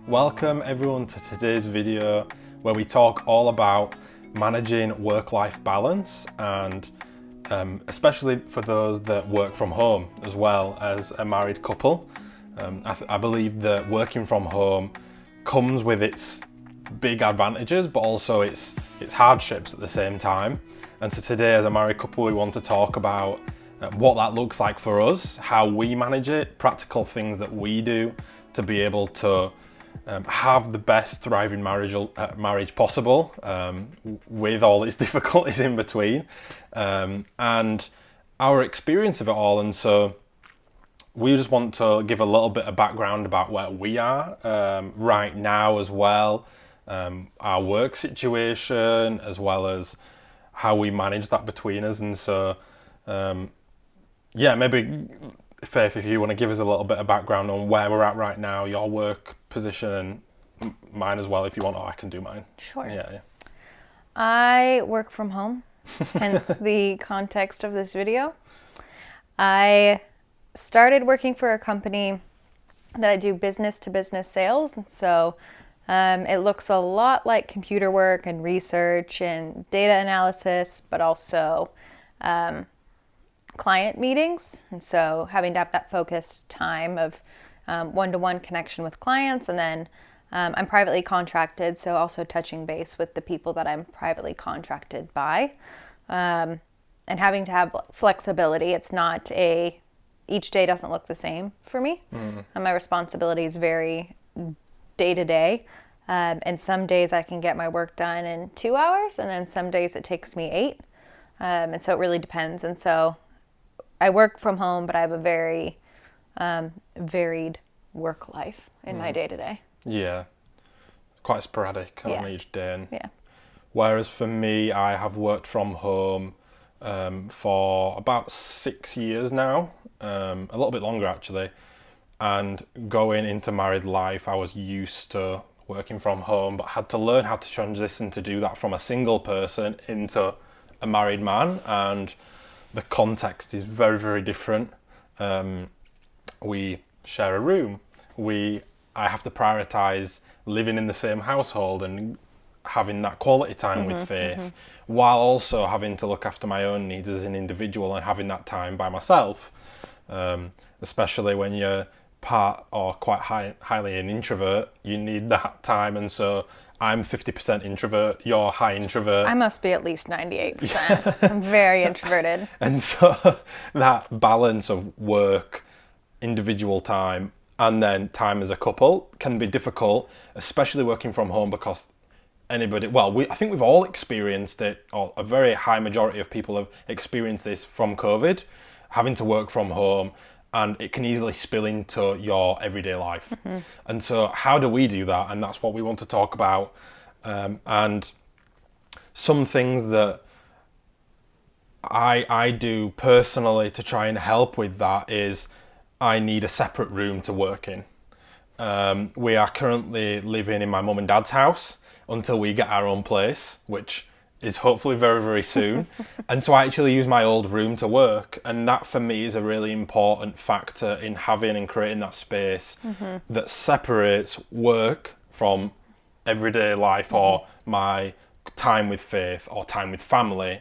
Welcome everyone to today's video where we talk all about managing work-life balance and especially for those that work from home as well as a married couple. I believe that working from home comes with its big advantages but also its hardships at the same time. And so today as a married couple we want to talk about what that looks like for us, how we manage it, practical things that we do to be able to have the best thriving marriage possible with all its difficulties in between, and our experience of it all. And so we just want to give a little bit of background about where we are right now as well, our work situation, as well as how we manage that between us. And so maybe Faith, if you want to give us a little bit of background on where we're at right now, your work position, and mine as well if you want, or I can do mine. Sure. Yeah. I work from home, hence the context of this video. I started working for a company that I do business-to-business sales, and so it looks a lot like computer work and research and data analysis, but also client meetings, and so having to have that focused time of one-to-one connection with clients. And then I'm privately contracted, so also touching base with the people that I'm privately contracted by, and having to have flexibility. It's not each day doesn't look the same for me, and my responsibilities vary day to day, and some days I can get my work done in 2 hours, and then some days it takes me 8, and so it really depends. And so I work from home, but I have a very varied work life in my day-to-day. Yeah, quite sporadic on each day. Yeah. Whereas for me, I have worked from home for about 6 years now, a little bit longer actually. And going into married life, I was used to working from home, but had to learn how to transition to do that from a single person into a married man. And the context is very, very different. We share a room. I have to prioritize living in the same household and having that quality time with Faith, while also having to look after my own needs as an individual and having that time by myself, especially when you're quite highly an introvert. You need that time, and so I'm 50% introvert, you're high introvert. I must be at least 98%. I'm very introverted. And so that balance of work, individual time, and then time as a couple can be difficult, especially working from home, because I think we've all experienced it, or a very high majority of people have experienced this from COVID, having to work from home, and it can easily spill into your everyday life. And so how do we do that? And that's what we want to talk about. And some things that I do personally to try and help with that is I need a separate room to work in. We are currently living in my mum and dad's house until we get our own place, which is hopefully very, very soon. And so I actually use my old room to work. And that for me is a really important factor in having and creating that space that separates work from everyday life, or my time with Faith, or time with family,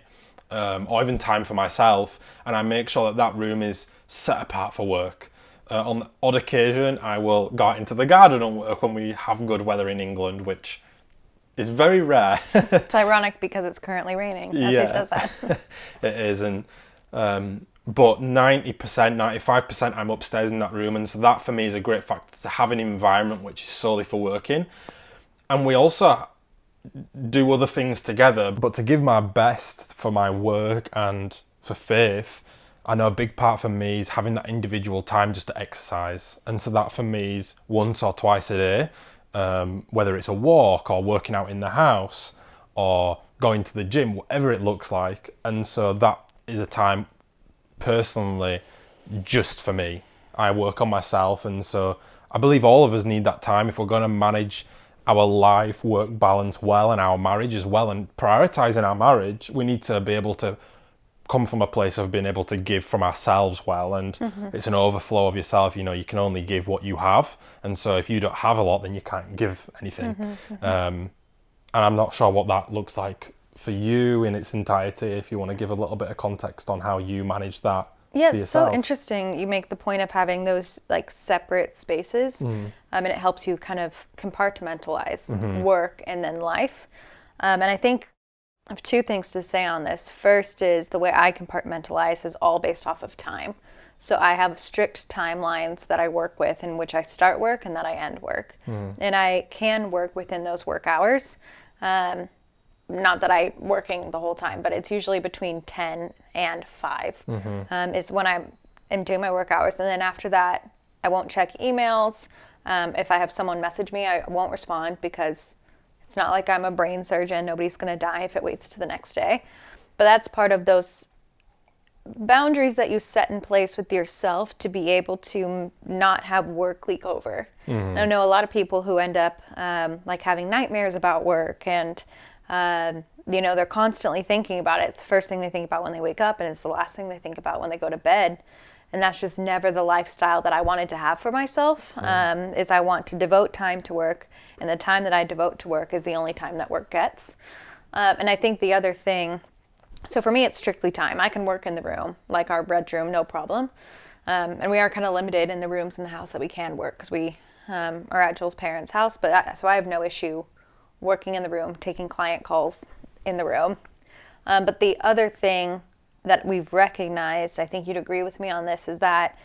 or even time for myself. And I make sure that room is set apart for work. On the odd occasion, I will go out into the garden and work when we have good weather in England, which is very rare. It's ironic because it's currently raining, as he says that. It is, and but 90%, 95% I'm upstairs in that room, and so that for me is a great factor to have an environment which is solely for working. And we also do other things together, but to give my best for my work and for Faith, I know a big part for me is having that individual time just to exercise. And so that for me is once or twice a day, whether it's a walk or working out in the house or going to the gym, whatever it looks like. And so that is a time personally just for me. I work on myself, and so I believe all of us need that time if we're going to manage our life work balance well, and our marriage as well, and prioritizing our marriage. We need to be able to come from a place of being able to give from ourselves well, and it's an overflow of yourself. You can only give what you have, and so if you don't have a lot, then you can't give anything. And I'm not sure what that looks like for you in its entirety, if you want to give a little bit of context on how you manage that. Yeah, it's so interesting. You make the point of having those like separate spaces, and it helps you kind of compartmentalize work and then life. And I think I have two things to say on this. First is the way I compartmentalize is all based off of time. So I have strict timelines that I work with, in which I start work and that I end work. And I can work within those work hours. Not that I'm working the whole time, but it's usually between 10 and 5 is when I'm doing my work hours. And then after that, I won't check emails. If I have someone message me, I won't respond, because it's not like I'm a brain surgeon. Nobody's going to die if it waits to the next day. But that's part of those boundaries that you set in place with yourself to be able to not have work leak over. I know a lot of people who end up like having nightmares about work, and they're constantly thinking about it. It's the first thing they think about when they wake up, and it's the last thing they think about when they go to bed. And that's just never the lifestyle that I wanted to have for myself. Is I want to devote time to work, and the time that I devote to work is the only time that work gets. And I think the other thing, so for me, it's strictly time. I can work in the room, like our bedroom, no problem. And we are kind of limited in the rooms in the house that we can work, because we are at Joel's parents' house. So I have no issue working in the room, taking client calls in the room. But the other thing that we've recognized, I think you'd agree with me on this, is that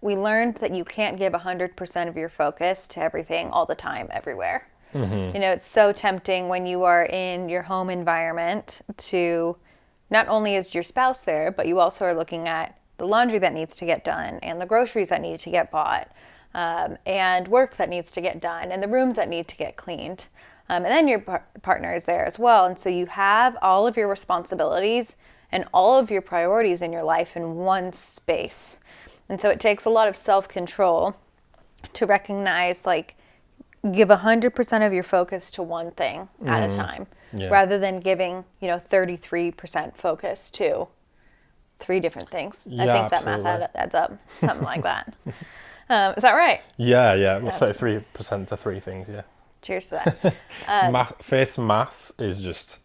we learned that you can't give 100% of your focus to everything all the time, everywhere. It's so tempting when you are in your home environment to, not only is your spouse there, but you also are looking at the laundry that needs to get done, and the groceries that need to get bought, and work that needs to get done, and the rooms that need to get cleaned. And then your partner is there as well. And so you have all of your responsibilities and all of your priorities in your life in one space. And so it takes a lot of self-control to recognize, like, give 100% of your focus to one thing at a time, rather than giving, 33% focus to 3 different things. I think absolutely. That math adds up, something like that. Is that right? Yeah. Well, 33% to 3 things, yeah. Cheers to that. Faith's maths is just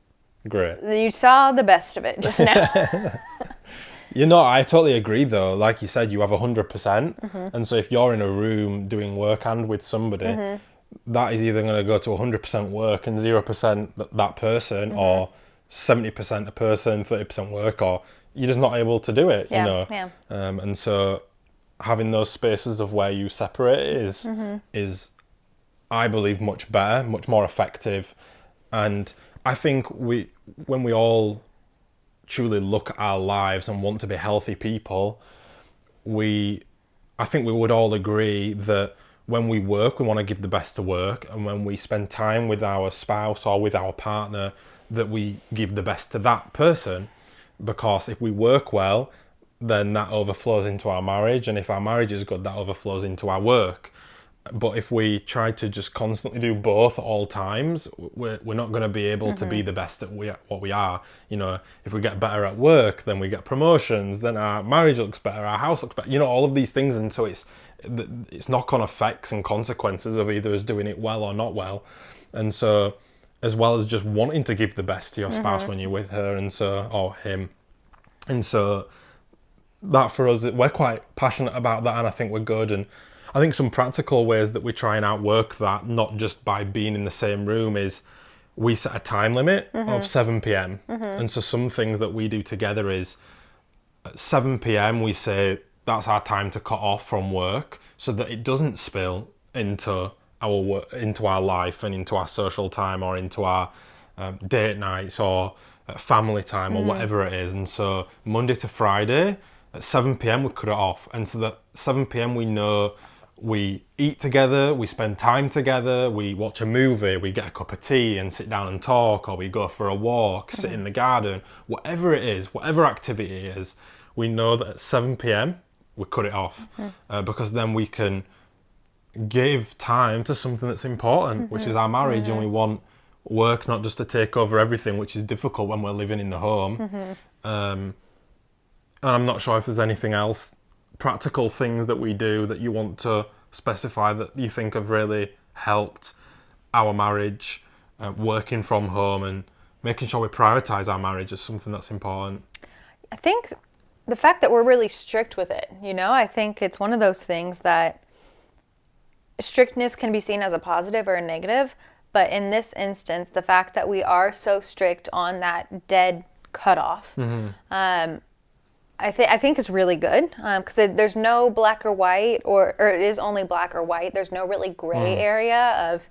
great. You saw the best of it just now. I totally agree though. Like you said, you have 100%. And so if you're in a room doing work and with somebody, that is either going to go to 100% work and 0% that person, or 70% a person, 30% work, or you're just not able to do it, and so having those spaces of where you separate is I believe much better, much more effective. And I think when we all truly look at our lives and want to be healthy people, I think we would all agree that when we work, we want to give the best to work, and when we spend time with our spouse or with our partner, that we give the best to that person. Because if we work well, then that overflows into our marriage, and if our marriage is good, that overflows into our work. But if we try to just constantly do both at all times, we're not going to be able to be the best at what we are. If we get better at work, then we get promotions, then our marriage looks better, our house looks better, all of these things. And so it's knock-on effects and consequences of either us doing it well or not well. And so, as well as just wanting to give the best to your spouse when you're with her, or him. And so that, for us, we're quite passionate about that, and I think we're good. And I think some practical ways that we try and outwork that, not just by being in the same room, is we set a time limit of 7 p.m. And so some things that we do together is at 7 p.m. we say that's our time to cut off from work, so that it doesn't spill into our work, into our life, and into our social time, or into our date nights, or family time, or whatever it is. And so Monday to Friday at 7 p.m. we cut it off. And so that 7 p.m. we know we eat together, we spend time together, we watch a movie, we get a cup of tea and sit down and talk, or we go for a walk, sit in the garden, whatever it is, whatever activity it is, we know that at 7 p.m. we cut it off, because then we can give time to something that's important, which is our marriage, and we want work not just to take over everything, which is difficult when we're living in the home. And I'm not sure if there's anything else, practical things that we do that you want to specify that you think have really helped our marriage, working from home and making sure we prioritize our marriage as something that's important. I think the fact that we're really strict with it, I think it's one of those things that strictness can be seen as a positive or a negative. But in this instance, the fact that we are so strict on that dead cutoff, I think is really good, because there's no black or white, or it is only black or white. There's no really gray area of,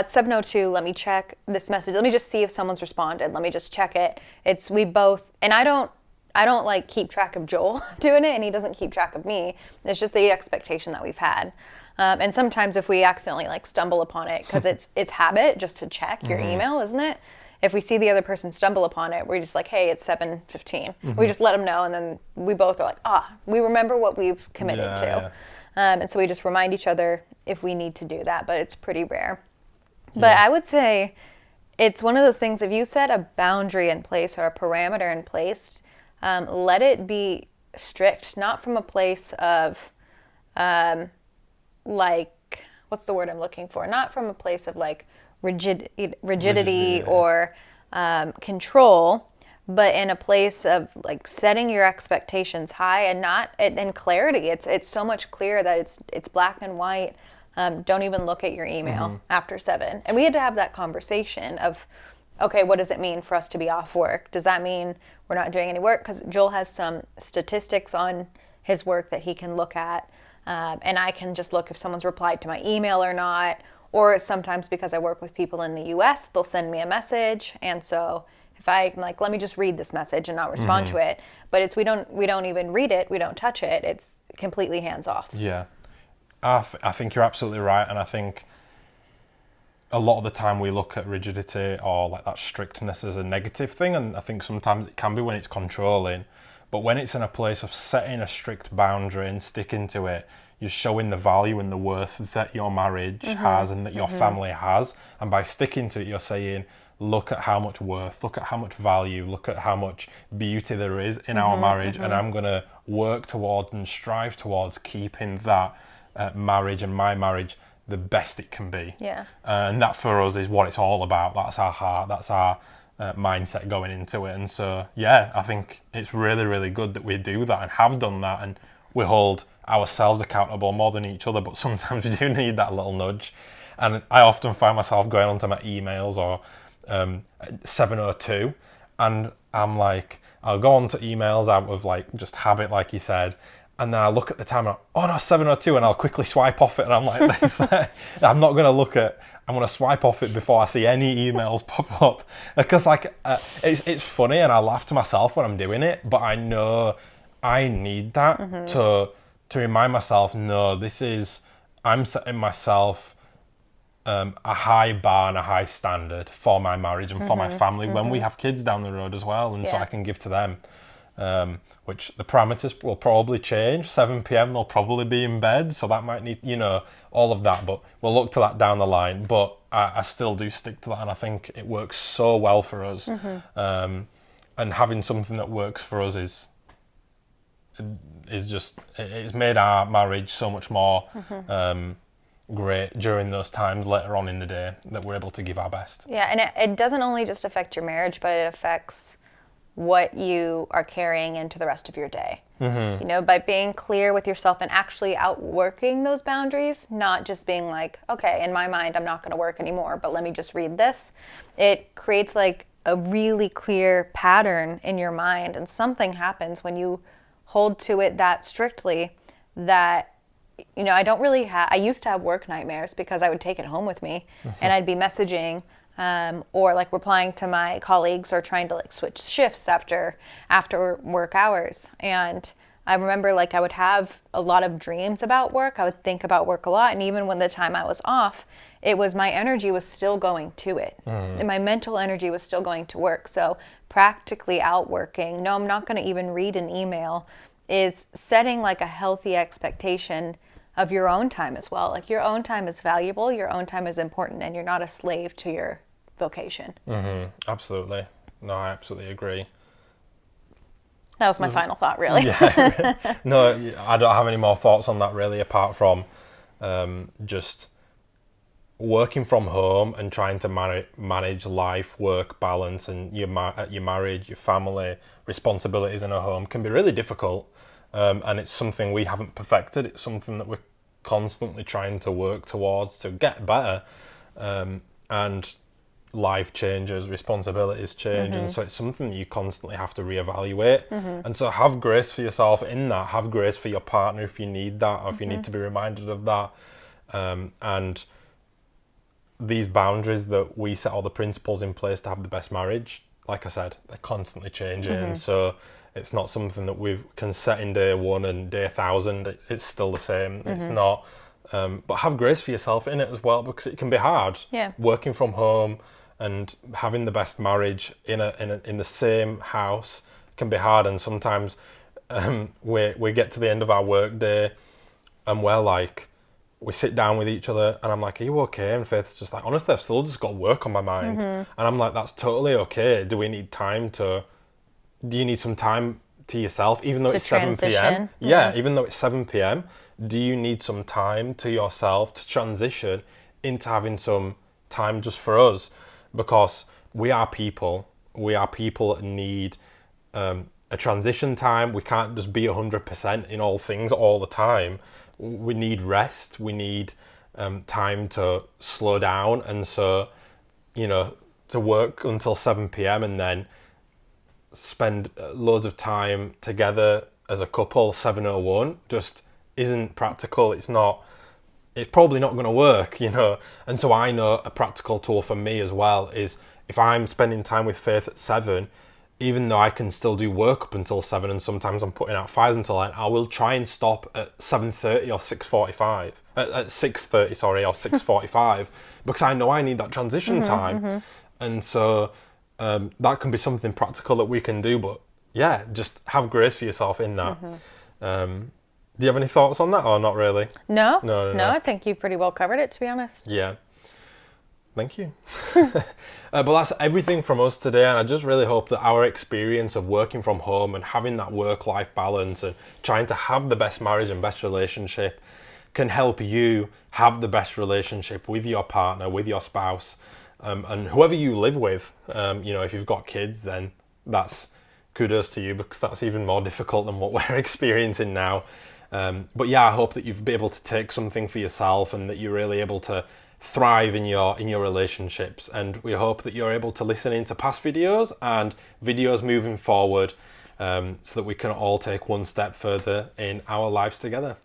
it's 7:02. Let me check this message. Let me just see if someone's responded. Let me just check it. It's we both, and I don't like keep track of Joel doing it, and he doesn't keep track of me. It's just the expectation that we've had. And sometimes if we accidentally stumble upon it, because it's habit just to check your email, isn't it? If we see the other person stumble upon it, we're just like, hey, it's 7:15. We just let them know, and then we both are like, we remember what we've committed to. Yeah. And so we just remind each other if we need to do that, but it's pretty rare. Yeah. But I would say it's one of those things, if you set a boundary in place or a parameter in place, let it be strict, not from a place of what's the word I'm looking for? Not from a place of rigidity or control, but in a place of setting your expectations high and clarity. It's so much clearer that it's black and white. Don't even look at your email after 7. And we had to have that conversation of, okay, what does it mean for us to be off work? Does that mean we're not doing any work? Because Joel has some statistics on his work that he can look at. And I can just look if someone's replied to my email or not. Or sometimes, because I work with people in the US, they'll send me a message. And so if I'm like, let me just read this message and not respond to it. But it's we don't even read it. We don't touch it. It's completely hands off. Yeah. I think you're absolutely right. And I think a lot of the time we look at rigidity or that strictness as a negative thing. And I think sometimes it can be when it's controlling. But when it's in a place of setting a strict boundary and sticking to it, you're showing the value and the worth that your marriage has and that your family has. And by sticking to it, you're saying, look at how much worth, look at how much value, look at how much beauty there is in our marriage. And I'm going to work towards and strive towards keeping that marriage and my marriage the best it can be. Yeah. And that for us is what it's all about. That's our heart. That's our mindset going into it. And so, yeah, I think it's really, really good that we do that and have done that. And we hold ourselves accountable more than each other, but sometimes we do need that little nudge. And I often find myself going onto my emails or 7:02, and I'm like, I'll go onto emails out of just habit, like you said, and then I look at the time and oh no, 7:02, and I'll quickly swipe off it, and I'm like this. I'm not going to look at, I'm going to swipe off it before I see any emails pop up, because it's funny and I laugh to myself when I'm doing it, but I know I need that to remind myself, no, I'm setting myself a high bar and a high standard for my marriage and for my family when we have kids down the road as well, and so I can give to them, which the parameters will probably change. 7 p.m. they'll probably be in bed, so that might need, all of that, but we'll look to that down the line. But I still do stick to that, and I think it works so well for us. And having something that works for us it's made our marriage so much more great during those times later on in the day that we're able to give our best. Yeah, and it doesn't only just affect your marriage, but it affects what you are carrying into the rest of your day. By being clear with yourself and actually outworking those boundaries, not just being like, okay, in my mind, I'm not going to work anymore, but let me just read this. It creates a really clear pattern in your mind, and something happens when you hold to it that strictly that, I used to have work nightmares because I would take it home with me and I'd be messaging or replying to my colleagues or trying to switch shifts after work hours. And I remember I would have a lot of dreams about work. I would think about work a lot. And even when the time I was off, my energy was still going to it. And my mental energy was still going to work. So practically outworking, no, I'm not going to even read an email, is setting a healthy expectation of your own time as well. Your own time is valuable, your own time is important, and you're not a slave to your vocation. Absolutely. No, I absolutely agree. That was my final thought, really. Yeah. No, I don't have any more thoughts on that really, apart from just working from home and trying to manage life, work balance, and your marriage, your family, responsibilities in a home can be really difficult. And it's something we haven't perfected. It's something that we're constantly trying to work towards to get better. And life changes, responsibilities change, and so it's something that you constantly have to reevaluate. And so have grace for yourself in that. Have grace for your partner if you need that, or if you need to be reminded of that. And these boundaries that we set, all the principles in place to have the best marriage, like I said, they're constantly changing. So it's not something that we can set in day 1 and day 1,000. It's still the same. It's not. But have grace for yourself in it as well, because it can be hard. Yeah. Working from home and having the best marriage in the same house can be hard. And sometimes we get to the end of our work day and we sit down with each other and I'm like, are you okay? And Faith's just like, honestly, I've still just got work on my mind. And I'm like, that's totally okay. Do you need some time to yourself, even though it's 7 p.m.? Yeah, even though it's 7 p.m., do you need some time to yourself to transition into having some time just for us? Because we are people that need a transition time. We can't just be 100% in all things all the time. We need rest. We need time to slow down. And so, to work until 7 p.m. and then spend loads of time together as a couple, 7:01, just isn't practical. It's probably not going to work, And so I know a practical tool for me as well is if I'm spending time with Faith at 7, even though I can still do work up until 7, and sometimes I'm putting out fires until 9, I will try and stop at 7:30 or 6:45. At 6:30, sorry, or 6:45, because I know I need that transition time. And so that can be something practical that we can do. But yeah, just have grace for yourself in that. Do you have any thoughts on that, or not really? No, I think you pretty well covered it, to be honest. Yeah. Thank you. But that's everything from us today, and I just really hope that our experience of working from home and having that work-life balance and trying to have the best marriage and best relationship can help you have the best relationship with your partner, with your spouse, and whoever you live with. If you've got kids, then that's kudos to you, because that's even more difficult than what we're experiencing now. But yeah, I hope that you've been able to take something for yourself and that you're really able to thrive in your relationships. And we hope that you're able to listen into past videos and videos moving forward, so that we can all take one step further in our lives together.